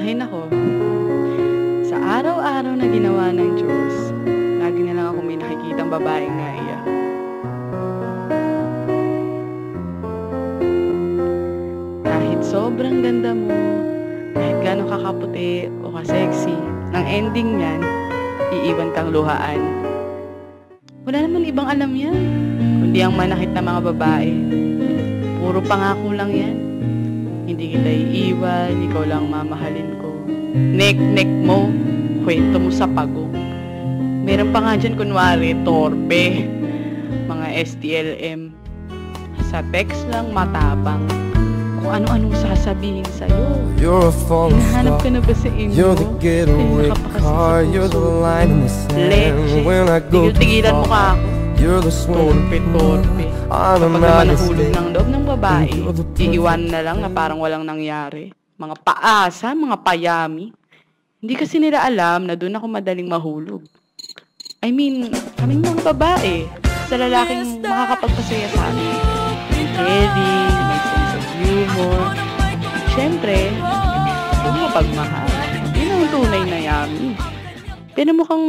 Ay nako, sa araw-araw na ginawa ng Diyos, lagi na lang ako may nakikitang babaeng naiyak. Kahit sobrang ganda mo, kahit gaano kakaputi o ka-sexy, ang ending niyan, iiwan kang luhaan. Wala naman ibang alam yan, kundi ang manakit na mga babae. Puro pangako lang yan. Hindi kita iiwan, ikaw lang mamahalin ko. Nek-nek mo, kwento mo sa pagong. Meron pa nga dyan, kunwari, torpe. Mga STLM. Sa text lang, matabang. Kung ano-anong sasabihin sa'yo. Hinahanap ka na ba sa inyo? You're the getaway car, you're the line in the sand. When I go Tigil-tigilan mo ka ako. you're the swimming Torpe. I'm Kapag naman nahulog ng loob ng babae, iiwan na lang na parang walang nangyari. Mga paasa, mga payami. Hindi kasi nila alam na doon ako madaling mahulog. I mean, kaming mga babae, sa lalaking makakapagpasaya sa amin. May caring, may sense of humor. Siyempre, yung mapagmahal. Yun ang tunay na yami. Pero mukhang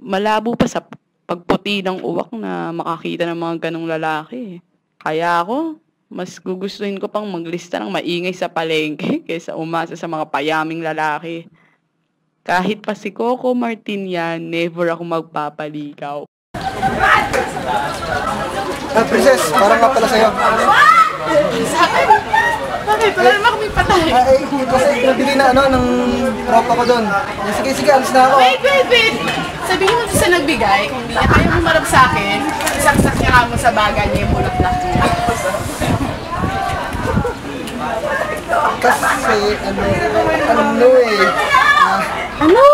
malabo pa sa pagputi ng uwak na makakita ng mga ganong lalaki. Kaya ako, mas gugustuhin ko pang maglista ng maingay sa palengke kaysa umasa sa mga payaming lalaki. Kahit pa si Coco Martin yan, never ako magpapaligaw. Princess, parang nga pala sa'yo. Bakit? Wala naman kami patay. Kasi nabili na ng tropa ko doon. Sige, alis na ako. Wait! Sabihin mo sa nagbigay, kung di ayaw mo marap sa akin, isaksak niya mo sa bagay niya yung bulaklak niya. Kasi, ano eh. Ano?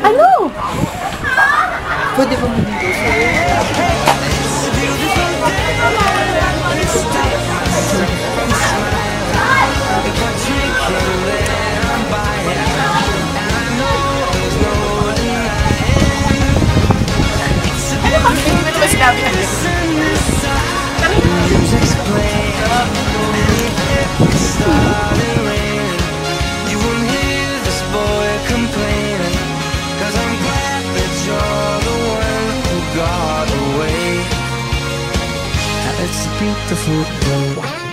Ano? Pwede ba mo dito sa'yo? Ano ba sinabi natin? It's a beautiful day.